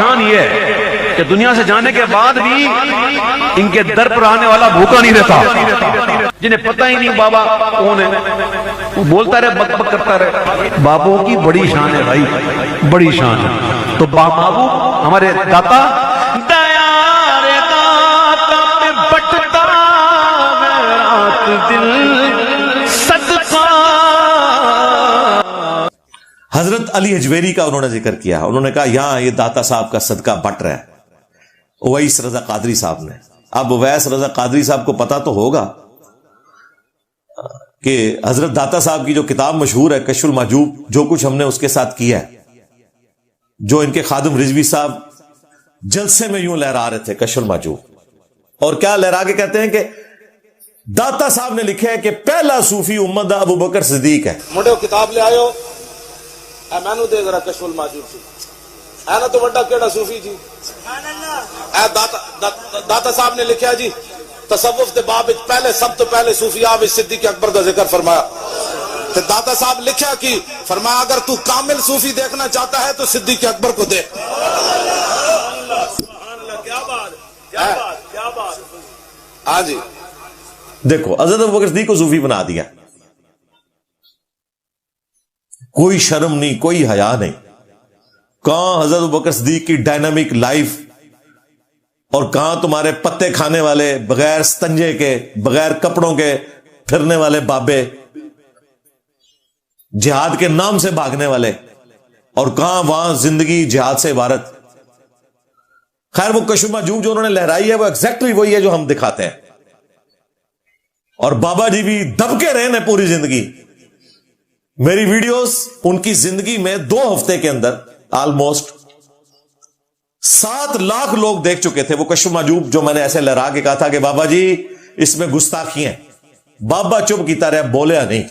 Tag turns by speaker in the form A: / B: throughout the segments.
A: شان یہ ہے کہ دنیا سے جانے کے بعد بھی ان کے در پر آنے والا بھوکا نہیں رہتا، جنہیں پتہ ہی نہیں بابا کون ہے، وہ بولتا رہے، بک بک کرتا رہے۔ بابوں کی بڑی شان ہے بھائی، بڑی شان ہے۔ تو بابو ہمارے داتا
B: حضرت علی حجویری کا انہوں نے ذکر کیا، انہوں نے کہا یہاں یہ داتا صاحب کا صدقہ بٹ رہا ہے اویس رضا قادری صاحب نے۔ اب اویس رضا قادری صاحب کو پتا تو ہوگا کہ حضرت داتا صاحب کی جو کتاب مشہور ہے کشف المحجوب، جو کچھ ہم نے اس کے ساتھ کیا ہے، جو ان کے خادم رضوی صاحب جلسے میں یوں لہرا رہے تھے کشف المحجوب، اور کیا لہرا کے کہتے ہیں کہ داتا صاحب نے لکھا ہے کہ پہلا صوفی امت دا ابو بکر صدیق ہے۔
C: منڈے کتاب لے آئے اے مینو دے ذرا کشف المحجوب سی ہے نا، تو بڑا کیڑا صوفی جی اے داتا صاحب نے لکھا جی تصوف دے باب پہلے سب تو پہلے صوفیاء وچ صدیق اکبر دا ذکر فرمایا، تو داتا صاحب لکھا کہ فرمایا اگر تو کامل صوفی دیکھنا چاہتا ہے تو صدیق اکبر کو دیکھ۔ ہاں جی
B: دیکھو حضرت ابوبکر صدیق کو صوفی بنا دیا، کوئی شرم نہیں، کوئی حیا نہیں۔ کہاں حضرت ابوبکر صدیق کی ڈائنامک لائف، اور کہاں تمہارے پتے کھانے والے، بغیر ستنجے کے، بغیر کپڑوں کے پھرنے والے بابے، جہاد کے نام سے بھاگنے والے، اور کہاں وہاں زندگی جہاد سے عبارت۔ خیر وہ کشف محجوب جو انہوں نے لہرائی ہے وہ ایگزیکٹلی وہی ہے جو ہم دکھاتے ہیں، اور بابا جی بھی دب کے رہے ہیں پوری زندگی۔ میری ویڈیوز ان کی زندگی میں 2 ہفتے کے اندر آلموسٹ 7 لاکھ لوگ دیکھ چکے تھے۔ وہ کشف محجوب جو میں نے ایسے لہرا کے کہا تھا کہ بابا جی اس میں گستاخی ہیں، بابا چپ کیتا رہا، بولیا نہیں۔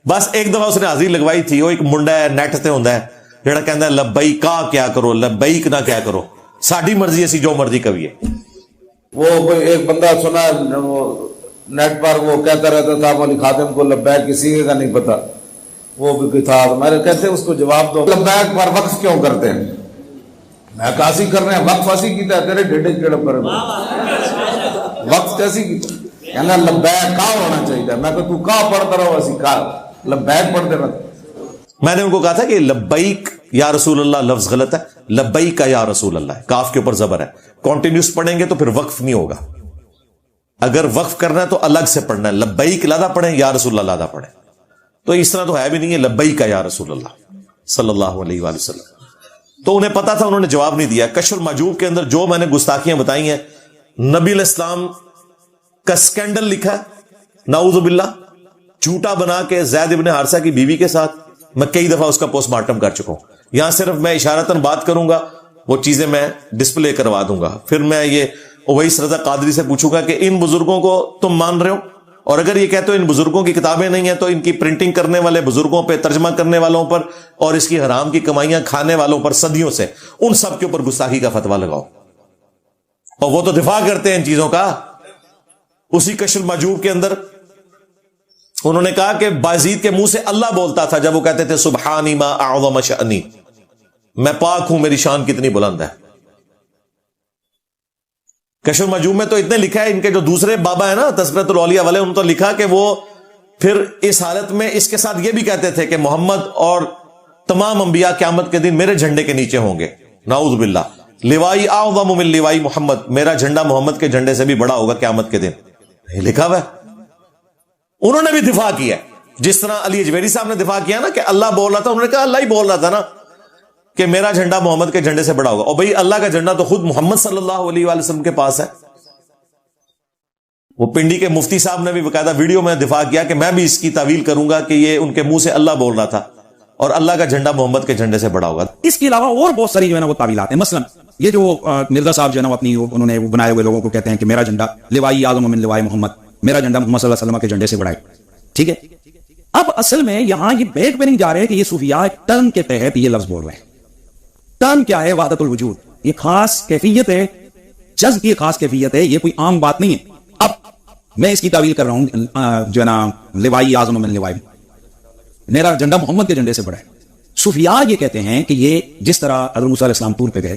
B: بس ایک دفعہ اس نے حاضری لگوائی تھی، وہ ایک منڈا ہے نیٹ تے ہوندا ہے جڑا کہندا ہے لبیک کا کیا کرو، لبیک نہ کیا کرو، ساڈی مرضی اسی جو مرضی کہیے۔
C: وہ کوئی ایک بندہ سنا نیٹ پر وہ کہتا رہتا تھا مولی خادم کو لبیک کسی کا نہیں پتا، وہ بھی تھا، میں نے کہتے اس کو جواب دو لبیک پر وقف کیوں کرتے ہیں؟ میں کاسی کر رہے ہیں، وقف ایسی کیتا ہے تیرے ڈیڈے کیڑا پر وقف کیسی کیتا کہنا لبیک کا ہونا چاہیے، میں کہ تو کا پڑھتا رہو اسی کا لبیک پڑھتے رہتا۔
B: میں نے ان کو کہا تھا کہ لبیک یا رسول اللہ لفظ غلط ہے، لبیک یا رسول اللہ، کاف کے اوپر زبر ہے، کنٹینیوس پڑھیں گے تو پھر وقف نہیں ہوگا۔ اگر وقف کرنا ہے تو الگ سے پڑھنا ہے، لبیک لادا پڑھیں یا رسول اللہ لادا پڑھیں، تو اس طرح تو ہے بھی نہیں ہے لبیک یا رسول اللہ صلی اللہ علیہ وآلہ وسلم۔ تو انہیں پتا تھا، انہوں نے جواب نہیں دیا۔ کشف المحجوب کے اندر جو میں نے گستاخیاں بتائی ہیں، نبی علیہ السلام کا سکینڈل لکھا ہے نعوذ باللہ، جھوٹا بنا کے زید ابن حارثہ کی بیوی کے ساتھ، میں کئی دفعہ اس کا پوسٹ مارٹم کر چکا ہوں۔ یہاں صرف میں اشارتاً بات کروں گا، وہ چیزیں میں ڈسپلے کروا دوں گا، پھر میں یہ اویس رضا قادری سے پوچھوں گا کہ ان بزرگوں کو تم مان رہے ہو، اور اگر یہ کہتے ہو ان بزرگوں کی کتابیں نہیں ہیں تو ان کی پرنٹنگ کرنے والے بزرگوں پہ، ترجمہ کرنے والوں پر، اور اس کی حرام کی کمائیاں کھانے والوں پر صدیوں سے، ان سب کے اوپر گستاخی کا فتویٰ لگاؤ۔ اور وہ تو دفاع کرتے ہیں ان چیزوں کا۔ اسی کشف المحجوب کے اندر انہوں نے کہا کہ بازید کے منہ سے اللہ بولتا تھا جب وہ کہتے تھے سبحانی ما اعظم شأنی، میں پاک ہوں، میری شان کتنی بلند ہے۔ کشف المحجوب میں تو اتنے لکھا ہے، ان کے جو دوسرے بابا ہیں نا تذکرۃ الاولیاء والے، انہوں نے تو لکھا کہ وہ پھر اس حالت میں اس کے ساتھ یہ بھی کہتے تھے کہ محمد اور تمام انبیاء قیامت کے دن میرے جھنڈے کے نیچے ہوں گے، نعوذ باللہ، لوائی اعظم من لوائی محمد، میرا جھنڈا محمد کے جھنڈے سے بھی بڑا ہوگا قیامت کے دن، یہ لکھا ہوا ہے۔ انہوں نے بھی دفاع کیا، جس طرح علی حجویری صاحب نے دفاع کیا نا کہ اللہ بول رہا تھا، انہوں نے کہا اللہ ہی بول رہا تھا نا کہ میرا جھنڈا محمد کے جھنڈے سے بڑا ہوگا، اور بھئی اللہ کا جھنڈا تو خود محمد صلی اللہ علیہ وآلہ وسلم کے پاس ہے۔ وہ پنڈی کے مفتی صاحب نے بھی باقاعدہ ویڈیو میں دفاع کیا کہ میں بھی اس کی تعویل کروں گا کہ یہ ان کے منہ سے اللہ بول رہا تھا اور اللہ کا جھنڈا محمد کے جھنڈے سے بڑا ہوگا۔
D: اس کے علاوہ اور بہت ساری جو ہے نا وہ تعویلات ہیں، مثلا یہ جو مرزا صاحب جو ہے نا اپنی انہوں نے بنائے ہوئے لوگوں کو کہتے ہیں کہ میرا جھنڈا لوائی اعظم من لوائی محمد، میرا جھنڈا محمد صلی اللہ علیہ وسلم کے جھنڈے سے بڑا ہے، ٹھیک ہے۔ اب اصل میں یہاں یہ بیک پہ نہیں جا رہے کہ یہ صوفیاء ٹرن کے تحت یہ لفظ بول رہے ہیں۔ ٹرن کیا ہے؟ وحدت الوجود، یہ خاص کیفیت ہے، جذب کی خاص کیفیت ہے، یہ کوئی عام بات نہیں ہے۔ اب میں اس کی تعویل کر رہا ہوں جو ہے نا لوائی اعظم من لوائی، میرا جھنڈا محمد کے جھنڈے سے بڑا ہے۔ صوفیاء یہ کہتے ہیں کہ یہ جس طرح حضرت موسیٰ علیہ السلام طور پہ گئے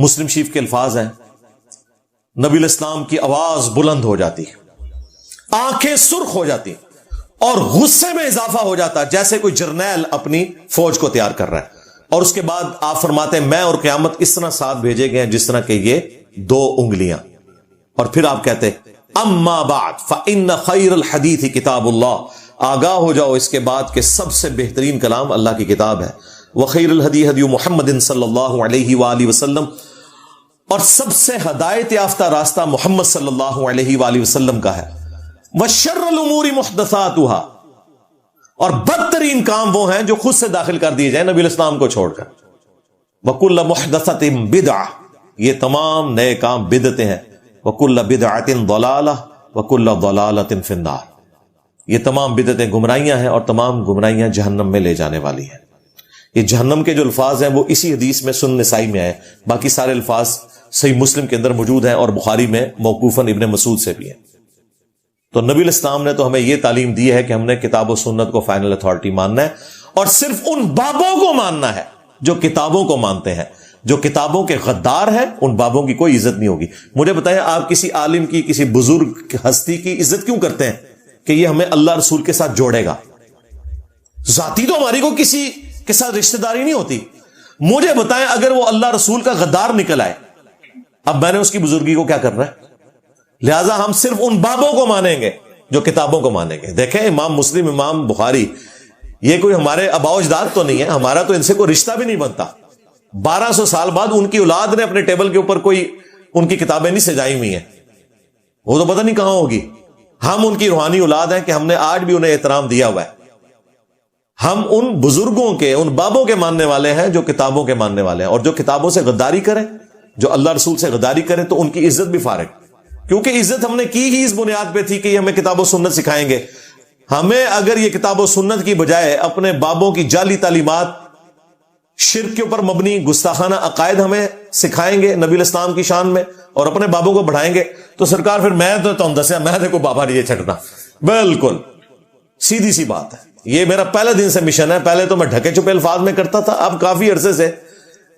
B: مسلم شریف کے الفاظ ہیں، نبی علیہ السلام کی آواز بلند ہو جاتی، آنکھیں سرخ ہو جاتی اور غصے میں اضافہ ہو جاتا جیسے کوئی جرنیل اپنی فوج کو تیار کر رہا ہے، اور اس کے بعد آپ فرماتے ہیں میں اور قیامت اس طرح ساتھ بھیجے گئے ہیں جس طرح کہ یہ 2 انگلیاں، اور پھر آپ کہتے اما بعد فإن خیر الحدیث کتاب اللہ، آگاہ ہو جاؤ اس کے بعد کہ سب سے بہترین کلام اللہ کی کتاب ہے، وخیر الہدی ہدی محمد صلی اللہ علیہ وآلہ وسلم، اور سب سے ہدایت یافتہ راستہ محمد صلی اللہ علیہ وآلہ وسلم کا ہے، وشر الامور محدثاتها، اور بدترین کام وہ ہیں جو خود سے داخل کر دیے جائیں نبی علیہ السلام کو چھوڑ کر، وکل محدثۃ بدعہ، یہ تمام نئے کام بدعتیں ہیں، وکل بدعۃ ضلالہ وکل ضلالۃ فی النار، یہ تمام بدعتیں گمراہیاں ہیں اور تمام گمراہیاں جہنم میں لے جانے والی ہیں۔ یہ جہنم کے جو الفاظ ہیں وہ اسی حدیث میں سنن نسائی میں آئے، باقی سارے الفاظ صحیح مسلم کے اندر موجود ہیں اور بخاری میں موقوفاً ابن مسعود سے بھی ہیں۔ تو نبی علیہ السلام نے تو ہمیں یہ تعلیم دی ہے کہ ہم نے کتاب و سنت کو فائنل اتھارٹی ماننا ہے، اور صرف ان بابوں کو ماننا ہے جو کتابوں کو مانتے ہیں۔ جو کتابوں کے غدار ہیں ان بابوں کی کوئی عزت نہیں ہوگی۔ مجھے بتائیں آپ کسی عالم کی، کسی بزرگ ہستی کی عزت کیوں کرتے ہیں؟ کہ یہ ہمیں اللہ رسول کے ساتھ جوڑے گا۔ ذاتی تو ہماری کو کسی کے ساتھ رشتہ داری نہیں ہوتی۔ مجھے بتائیں اگر وہ اللہ رسول کا غدار نکل آئے، اب میں نے اس کی بزرگی کو کیا کرنا ہے؟ لہذا ہم صرف ان بابوں کو مانیں گے جو کتابوں کو مانیں گے۔ دیکھیں امام مسلم، امام بخاری، یہ کوئی ہمارے آباء و اجداد تو نہیں ہے، ہمارا تو ان سے کوئی رشتہ بھی نہیں بنتا۔ 1200 سال بعد ان کی اولاد نے اپنے ٹیبل کے اوپر کوئی ان کی کتابیں نہیں سجائی ہوئی ہیں، وہ تو پتہ نہیں کہاں ہوگی۔ ہم ان کی روحانی اولاد ہیں کہ ہم نے آج بھی انہیں احترام دیا ہوا ہے۔ ہم ان بزرگوں کے، ان بابوں کے ماننے والے ہیں جو کتابوں کے ماننے والے ہیں، اور جو کتابوں سے غداری کریں، جو اللہ رسول سے غداری کریں، تو ان کی عزت بھی فارغ، کیونکہ عزت ہم نے کی ہی اس بنیاد پہ تھی کہ یہ ہمیں کتاب و سنت سکھائیں گے۔ ہمیں اگر یہ کتاب و سنت کی بجائے اپنے بابوں کی جعلی تعلیمات، شرک کے اوپر مبنی گستاخانہ عقائد ہمیں سکھائیں گے نبی علیہ السلام کی شان میں، اور اپنے بابوں کو بڑھائیں گے، تو سرکار پھر میں تو تم دسیا میں دیکھو بابا نہیں چھٹنا۔ بالکل سیدھی سی بات ہے، یہ میرا پہلے دن سے مشن ہے۔ پہلے تو میں ڈھکے چھپے الفاظ میں کرتا تھا، اب کافی عرصے سے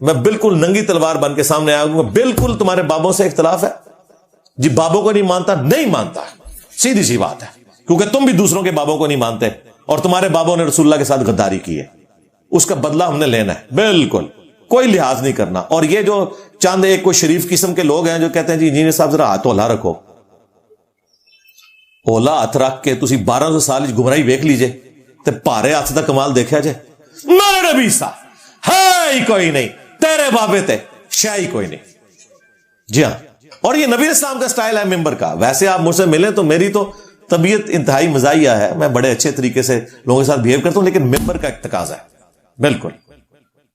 B: میں بالکل ننگی تلوار بن کے سامنے آیا ہوں۔ بالکل تمہارے بابوں سے اختلاف ہے جی، بابوں کو نہیں مانتا، نہیں مانتا، سیدھی سی بات ہے، کیونکہ تم بھی دوسروں کے بابوں کو نہیں مانتے، اور تمہارے بابوں نے رسول اللہ کے ساتھ غداری کی ہے، اس کا بدلہ ہم نے لینا ہے، بالکل کوئی لحاظ نہیں کرنا۔ اور یہ جو چاند ایک کوئی شریف قسم کے لوگ ہیں جو کہتے ہیں جی انجینئر صاحب ذرا ہاتھ اولا رکھو، اولا ہاتھ رکھ کے تسی 1200 سال گمراہی ویکھ لیجئے تے پارے ہاتھ دا کمال دیکھا جائے۔ میرے نبی صاحب ہے ہی کوئی نہیں، تیرے بابے تے شے ہی کوئی نہیں۔ جی ہاں، اور یہ نبی اسلام کا سٹائل ہے ممبر کا۔ ویسے آپ مجھ سے ملیں تو میری تو طبیعت انتہائی مزاحیہ ہے، میں بڑے اچھے طریقے سے لوگوں کے ساتھ بہیو کرتا ہوں، لیکن ممبر کا ایک تقاضا ہے۔ بالکل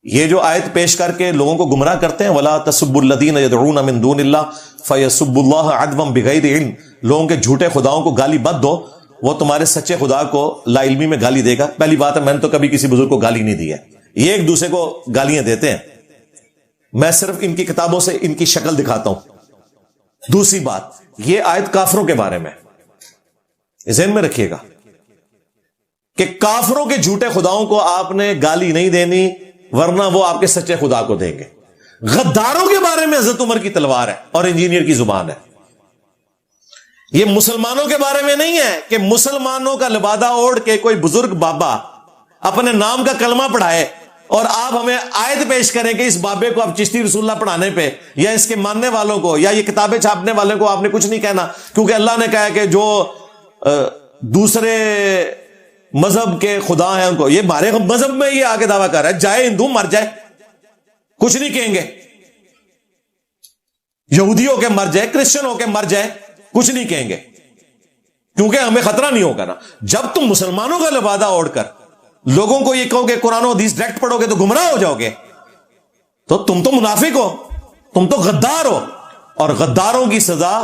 B: یہ جو آیت پیش کر کے لوگوں کو گمراہ کرتے ہیں، وَلَا تَسُبُّوا الَّذِينَ يَدْعُونَ مِن دُونِ اللَّهِ فَيَسُبُّوا اللَّهَ عَدْوًا بِغَيْرِ عِلْمٍ، لوگوں کے جھوٹے خداؤں کو گالی مت دو، وہ تمہارے سچے خدا کو لا علمی میں گالی دے گا۔ پہلی بات ہے میں نے تو کبھی کسی بزرگ کو گالی نہیں دی ہے، یہ ایک دوسرے کو گالیاں دیتے ہیں، میں صرف ان کی کتابوں سے ان کی شکل دکھاتا ہوں۔ دوسری بات، یہ آیت کافروں کے بارے میں، ذہن میں رکھیے گا کہ کافروں کے جھوٹے خداؤں کو آپ نے گالی نہیں دینی، ورنہ وہ آپ کے سچے خدا کو دیں گے۔ غداروں کے بارے میں حضرت عمر کی تلوار ہے اور انجینئر کی زبان ہے۔ یہ مسلمانوں کے بارے میں نہیں ہے کہ مسلمانوں کا لبادہ اوڑھ کے کوئی بزرگ بابا اپنے نام کا کلمہ پڑھائے اور آپ ہمیں آیت پیش کریں کہ اس بابے کو اب چشتی رسول اللہ پڑھانے پہ یا اس کے ماننے والوں کو یا یہ کتابیں چھاپنے والوں کو آپ نے کچھ نہیں کہنا، کیونکہ اللہ نے کہا ہے کہ جو دوسرے مذہب کے خدا ہیں ان کو، یہ ہمارے مذہب میں یہ آگے دعویٰ کر رہا ہے جائے ہندو مر جائے کچھ نہیں کہیں گے، یہودی ہو کے مر جائے، کرسچن ہو کے مر جائے کچھ نہیں کہیں گے، کیونکہ ہمیں خطرہ نہیں ہوگا نا۔ جب تم مسلمانوں کا لبادہ اوڑھ کر لوگوں کو یہ کہو کہ قرآن و حدیث ڈائریکٹ پڑھو گے تو گمراہ ہو جاؤ گے، تو تم تو منافق ہو، تم تو غدار ہو، اور غداروں کی سزا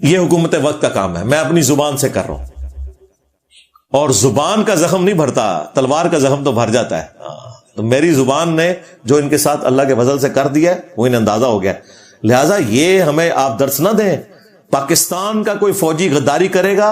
B: یہ حکومت وقت کا کام ہے۔ میں اپنی زبان سے کر رہا ہوں، اور زبان کا زخم نہیں بھرتا، تلوار کا زخم تو بھر جاتا ہے۔ تو میری زبان نے جو ان کے ساتھ اللہ کے فضل سے کر دیا ہے وہ انہیں اندازہ ہو گیا، لہٰذا یہ ہمیں آپ درس نہ دیں۔ پاکستان کا کوئی فوجی غداری کرے گا،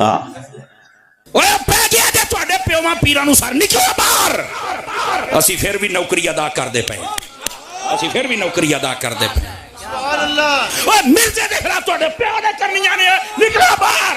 B: ਹਾਂ,
E: ਓਏ ਪੈ ਗਿਆ ਜੇ ਤੁਹਾਡੇ ਪਿਓਾਂ ਪੀਰਾਂ ਨੂੰ ਸਰ ਨਿਕਲਿਆ ਬਾਹਰ। ਅਸੀਂ ਫਿਰ ਵੀ ਨੌਕਰੀ ਅਦਾ ਕਰਦੇ ਪਏ, ਅਸੀਂ ਫਿਰ ਵੀ ਨੌਕਰੀ ਅਦਾ ਕਰਦੇ ਪਏ। ਸੁਭਾਨ ਅੱਲਾਹ। ਓਏ ਮਿਰਜ਼ੇ ਦੇ ਖਿਲਾਫ ਤੁਹਾਡੇ ਪਿਓ ਨੇ ਕਰਨੀਆਂ ਨੇ, ਨਿਕਲਿਆ ਬਾਹਰ।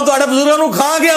B: ਤੁਹਾਡੇ ਬਜ਼ੁਰਗਾਂ ਨੂੰ ਖਾ ਗਿਆ